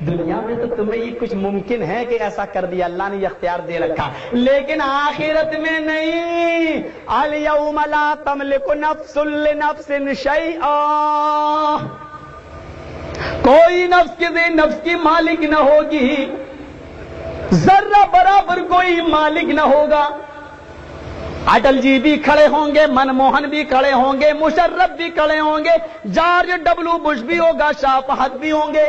دنیا میں تو تمہیں یہ کچھ ممکن ہے کہ ایسا کر دیا، اللہ نے یہ اختیار دے رکھا، لیکن آخرت میں نہیں۔ الیوم لا تملک نفس لنفس شیئا، کوئی نفس کسی نفس کی مالک نہ ہوگی، ذرہ برابر کوئی مالک نہ ہوگا۔ اٹل جی بھی کھڑے ہوں گے، منموہن بھی کھڑے ہوں گے، مشرف بھی کھڑے ہوں گے، جارج ڈبلو بش بھی ہوگا، شاہ فہد بھی ہوں گے،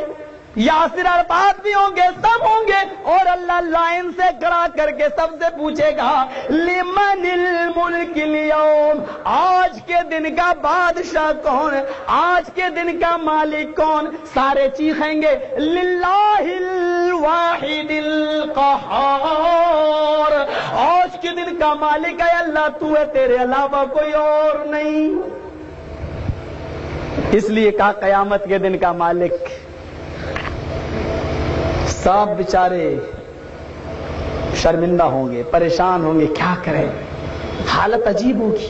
یاسر عرفات بھی ہوں گے، سب ہوں گے، اور اللہ لائن سے کھڑا کر کے سب سے پوچھے گا لمن الملک اليوم، آج کے دن کا بادشاہ کون، آج کے دن کا مالک کون؟ سارے چیخیں گے للہ الواحد القہار، آج کے دن کا مالک ہے اللہ، تو ہے، تیرے علاوہ کوئی اور نہیں۔ اس لیے کہا قیامت کے دن کا مالک، سب بیچارے شرمندہ ہوں گے، پریشان ہوں گے، کیا کریں، حالت عجیب ہوگی۔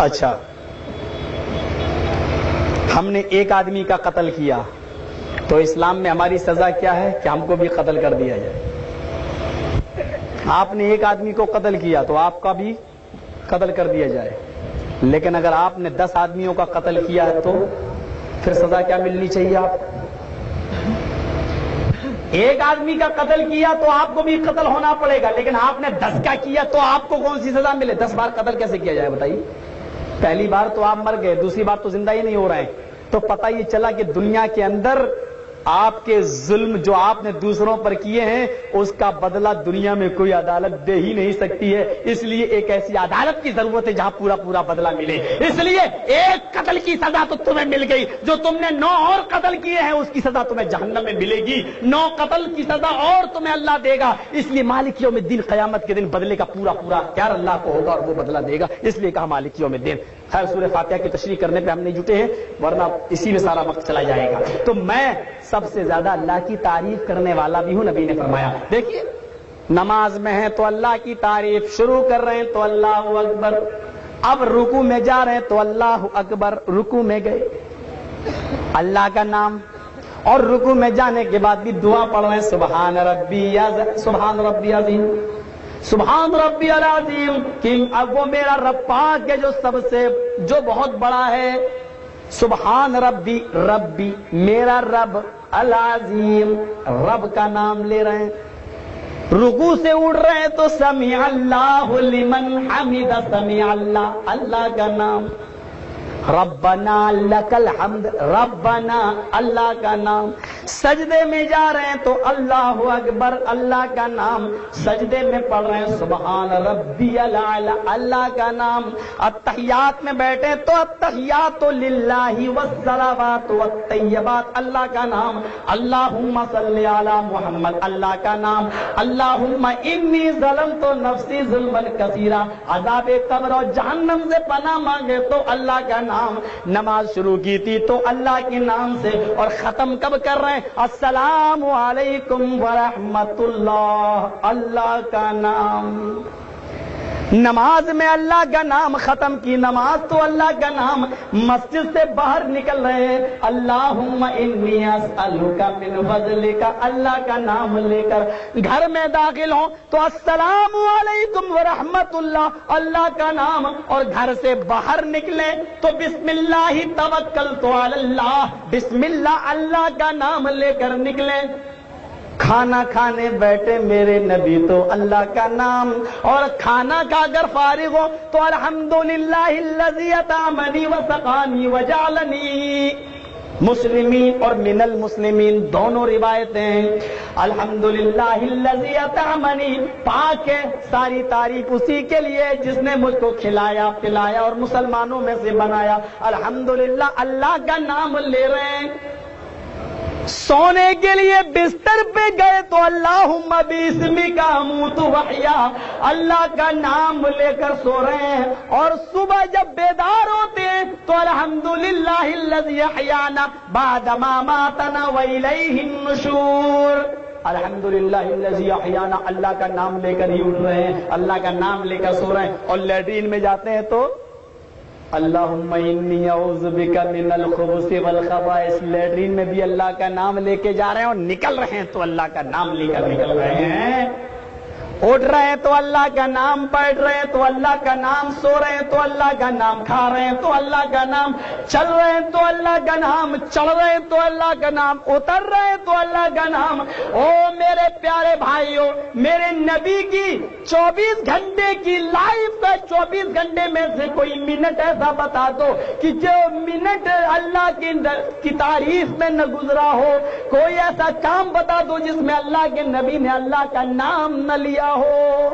اچھا، ہم نے ایک آدمی کا قتل کیا تو اسلام میں ہماری سزا کیا ہے کہ ہم کو بھی قتل کر دیا جائے۔ آپ نے ایک آدمی کو قتل کیا تو آپ کا بھی قتل کر دیا جائے، لیکن اگر آپ نے 10 آدمیوں کا قتل کیا ہے تو پھر سزا کیا ملنی چاہیے؟ آپ ایک آدمی کا قتل کیا تو آپ کو بھی قتل ہونا پڑے گا، لیکن آپ نے 10 کا کیا تو آپ کو کون سی سزا ملے؟ 10 بار قتل کیسے کیا جائے بتائیے؟ پہلی بار تو آپ مر گئے، دوسری بار تو زندہ ہی نہیں ہو رہے ہیں، تو پتہ یہ چلا کہ دنیا کے اندر آپ کے ظلم جو آپ نے دوسروں پر کیے ہیں اس کا بدلہ دنیا میں کوئی عدالت دے ہی نہیں سکتی ہے، اس لیے ایک ایسی عدالت کی ضرورت ہے جہاں پورا پورا بدلہ ملے۔ اس لیے ایک قتل کی سزا تو تمہیں مل گئی، جو تم نے 9 اور قتل کیے ہیں اس کی سزا تمہیں جہنم میں ملے گی، 9 قتل کی سزا اور تمہیں اللہ دے گا۔ اس لیے مالک یوم الدین، قیامت کے دن بدلے کا پورا پورا اختیار اللہ کو ہوگا اور وہ بدلہ دے گا، اس لیے کہا مالک یوم الدین۔ خیر، سورہ فاتحہ کی تشریح کرنے پہ ہم نہیں جٹے ہیں ورنہ اسی میں سارا وقت چلا جائے گا۔ تو میں سب سے زیادہ اللہ کی تعریف کرنے والا بھی ہوں، نبی نے فرمایا۔ دیکھیے، نماز میں ہیں تو اللہ کی تعریف، شروع کر رہے ہیں تو اللہ اکبر، اب رکوع میں جا رہے ہیں تو اللہ اکبر، رکوع میں گئے اللہ کا نام، اور رکوع میں جانے کے بعد بھی دعا پڑھ رہے ہیں سبحان ربی عظیم، سبحان ربی العظیم، کہ اب وہ میرا رب پاک ہے جو بہت بڑا ہے، سبحان ربی، ربی میرا رب، العظیم رب کا نام لے رہے ہیں، رکوع سے اٹھ رہے ہیں تو سمیع اللہ لمن حمد، سمیع اللہ، اللہ کا نام، ربنا لک الحمد، ربنا اللہ کا نام، سجدے میں جا رہے ہیں تو اللہ اکبر، اللہ کا نام، سجدے میں پڑھ رہے ہیں سبحان ربی الاعلی، اللہ کا نام، التحیات میں بیٹھے تو التحیات للہ والصلوات والطیبات، اللہ کا نام، اللہم صلی علی محمد، اللہ کا نام، اللہم انی ظلمت نفسی ظلما کثیرا، عذاب قبر اور جہنم سے پناہ مانگے تو اللہ کا نام۔ نماز شروع کی تھی تو اللہ کے نام سے، اور ختم کب کر رہے ہیں؟ السلام علیکم ورحمۃ اللہ، اللہ کا نام۔ نماز میں اللہ کا نام ختم کی، نماز تو اللہ کا نام، مسجد سے باہر نکل رہے ہیں اللہم انی اسألک من فضلک، اللہ کا نام لے کر گھر میں داخل ہوں تو السلام علیکم ورحمۃ اللہ، اللہ کا نام، اور گھر سے باہر نکلے تو بسم اللہ توکلت علی اللہ، بسم اللہ، اللہ کا نام لے کر نکلے۔ کھانا کھانے بیٹھے میرے نبی تو اللہ کا نام، اور کھانا کھا کر فارغ ہو تو الحمدللہ الذی اطعمنی وسقانی وجعلنی مسلمین اور من المسلمین، دونوں روایتیں ہیں۔ الحمدللہ الذی اطعمنی، پاک ہے، ساری تعریف اسی کے لیے جس نے مجھ کو کھلایا پلایا اور مسلمانوں میں سے بنایا۔ الحمدللہ، اللہ کا نام لے رہے ہیں۔ سونے کے لیے بستر پہ گئے تو اللہم باسمک اموت واحیا، اللہ کا نام لے کر سو رہے ہیں، اور صبح جب بیدار ہوتے ہیں تو الحمدللہ الذی احیانا بعد ما ماتنا والیہ النشور، الحمدللہ الذی احیانا، اللہ کا نام لے کر ہی اٹھ رہے ہیں، اللہ کا نام لے کر سو رہے ہیں۔ اور لیٹرین میں جاتے ہیں تو اللہم انی اعوذ بک من الخبث والخبائث، لیٹرین میں بھی اللہ کا نام لے کے جا رہے ہیں اور نکل رہے ہیں تو اللہ کا نام لے کر نکل رہے ہیں، اٹھ رہے ہیں تو اللہ کا نام، بیٹھ رہے ہیں تو اللہ کا نام، سو رہے ہیں تو اللہ کا نام، کھا رہے ہیں تو اللہ کا نام، چل رہے ہیں تو اللہ کا نام، چڑھ رہے ہیں تو اللہ کا نام، اتر رہے ہیں تو اللہ کا نام۔ او میرے پیارے بھائیوں، میرے نبی کی 24 گھنٹے کی لائف ہے، 24 گھنٹے میں سے کوئی منٹ ایسا بتا دو کہ جو منٹ اللہ کی تعریف میں نہ گزرا ہو، کوئی ایسا کام بتا دو جس میں اللہ کے نبی نے اللہ کا نام نہ لیا ہو۔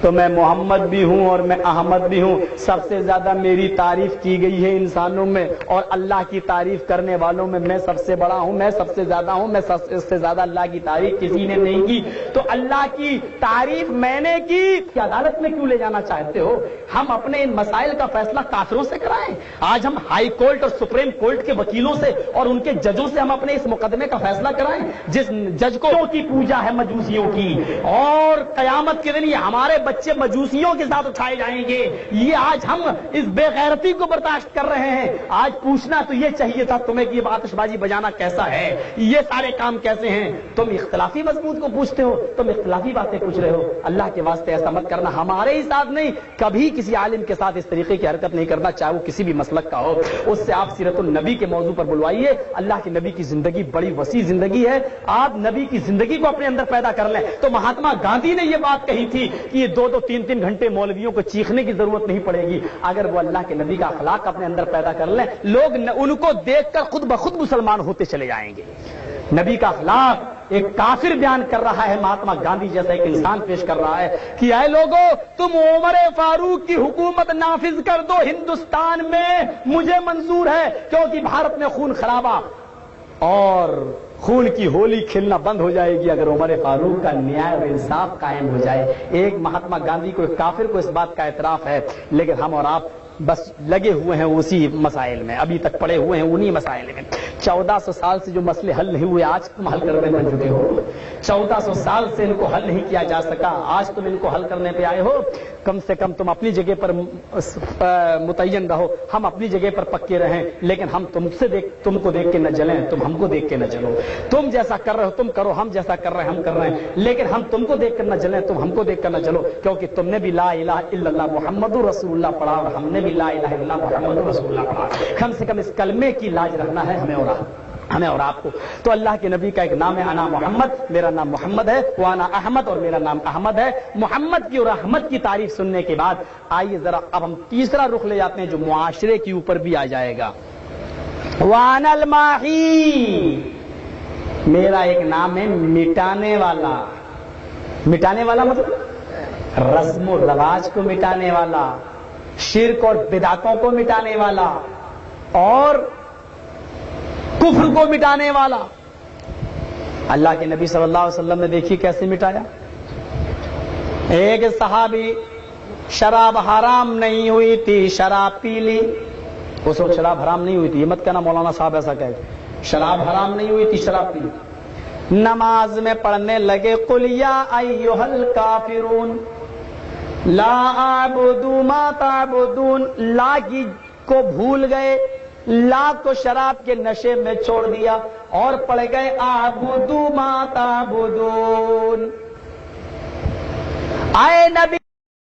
تو میں محمد بھی ہوں اور میں احمد بھی ہوں، سب سے زیادہ میری تعریف کی گئی ہے انسانوں میں، اور اللہ کی تعریف کرنے والوں میں میں سب سے بڑا ہوں، میں سب سے زیادہ ہوں، میں سب سے زیادہ اللہ کی تعریف کسی نے نہیں کی۔ تو اللہ کی تعریف میں نے کی، عدالت میں کیوں لے جانا چاہتے ہو؟ ہم اپنے ان مسائل کا فیصلہ کافروں سے کرائیں؟ آج ہم ہائی کورٹ اور سپریم کورٹ کے وکیلوں سے اور ان کے ججوں سے ہم اپنے اس مقدمے کا فیصلہ کرائیں؟ جس جج کو کی پوجا ہے مجوسیوں کی، اور قیامت کے دن یہ ہمارے بچے مجوسیوں کے ساتھ اٹھائے جائیں گے، یہ آج ہم اس بے غیرتی کو برداشت کر رہے ہیں۔ آج پوچھنا تو یہ چاہیے تھا تمہیں کہ یہ آتش بازی بجانا کیسا ہے، یہ سارے کام کیسے ہیں؟ تم اختلافی مضمون کو پوچھتے ہو، تم اختلافی باتیں پوچھ رہے ہو۔ اللہ کے واسطے ایسا مت کرنا، ہمارے ہی ساتھ نہیں، کبھی کسی عالم کے ساتھ اس طریقے کی حرکت نہیں کرنا، چاہے وہ کسی بھی مسلک کا ہو۔ اس سے آپ سیرت النبی کے موضوع پر بلوائیے۔ اللہ کے نبی کی زندگی بڑی وسیع زندگی ہے، آپ نبی کی زندگی کو اپنے اندر پیدا کر لیں۔ تو مہاتما گاندھی نے یہ بات کہی تھی کہ یہ 2-3 گھنٹے مولویوں کو چیخنے کی ضرورت نہیں پڑے گی، اگر وہ اللہ کے نبی کا اخلاق اپنے اندر پیدا کر لیں، لوگ ان کو دیکھ کر خود بخود مسلمان ہوتے چلے جائیں گے۔ نبی کا اخلاق ایک کافر بیان کر رہا ہے، مہاتما گاندھی جیسا ایک انسان پیش کر رہا ہے کہ اے لوگوں، تم عمر فاروق کی حکومت نافذ کر دو ہندوستان میں، مجھے منظور ہے، کیونکہ بھارت میں خون خرابہ اور خون کی ہولی کھلنا بند ہو جائے گی اگر عمر فاروق کا نیائے اور انصاف قائم ہو جائے۔ ایک مہاتما گاندھی کو، ایک کافر کو اس بات کا اعتراف ہے، لیکن ہم اور آپ بس لگے ہوئے ہیں اسی مسائل میں، ابھی تک پڑے ہوئے ہیں انہی مسائل میں۔ 1400 سال سے جو مسئلے حل نہیں ہوئے آج تم حل کرنے میں جٹے ہو، 1400 سال سے ان کو حل نہیں کیا جا سکا، آج تم ان کو حل کرنے پہ آئے ہو۔ کم سے کم تم اپنی جگہ پر متعین رہو، ہم اپنی جگہ پر پکے رہیں، لیکن ہم تم کو دیکھ کے نہ جلیں، تم ہم کو دیکھ کے نہ جلو۔ تم جیسا کر رہے ہو تم کرو، ہم جیسا کر رہے ہیں ہم کر رہے ہیں، لیکن ہم تم کو دیکھ کر نہ جلیں، تم ہم کو دیکھ کر نہ جلو، کیونکہ تم نے بھی لا الہ الا اللہ محمد رسول اللہ پڑھا اور ہم نے بھی لا الہ الا اللہ محمد رسول اللہ پڑھا۔ کم سے کم اس کلمے کی لاج رکھنا ہے ہمیں اور آپ کو۔ تو اللہ کے نبی کا ایک نام ہے، انا محمد، میرا نام محمد ہے، وانا احمد، اور میرا نام احمد ہے۔ محمد کی اور احمد کی تعریف سننے کے بعد آئیے ذرا اب ہم تیسرا رخ لے جاتے ہیں جو معاشرے کے اوپر بھی آ جائے گا۔ وانا الماحی، میرا ایک نام ہے مٹانے والا۔ مٹانے والا مطلب رسم و رواج کو مٹانے والا، شرک اور بدعتوں کو مٹانے والا، اور کفر کو مٹانے والا۔ اللہ کے نبی صلی اللہ علیہ وسلم نے دیکھی کیسے مٹایا۔ ایک صحابی، شراب حرام نہیں ہوئی تھی، شراب پی لی۔ اس وقت شراب حرام نہیں ہوئی تھی، یہ مت کہنا مولانا صاحب ایسا کہے، شراب حرام نہیں ہوئی تھی، شراب پی لی۔ نماز میں پڑھنے لگے قل یا ایھا الکافرون لا اعبد ما تعبدون، لا کی کو بھول گئے، لا کو شراب کے نشے میں چھوڑ دیا اور پڑھ گئے اعبد ما تعبدون۔ اے نبی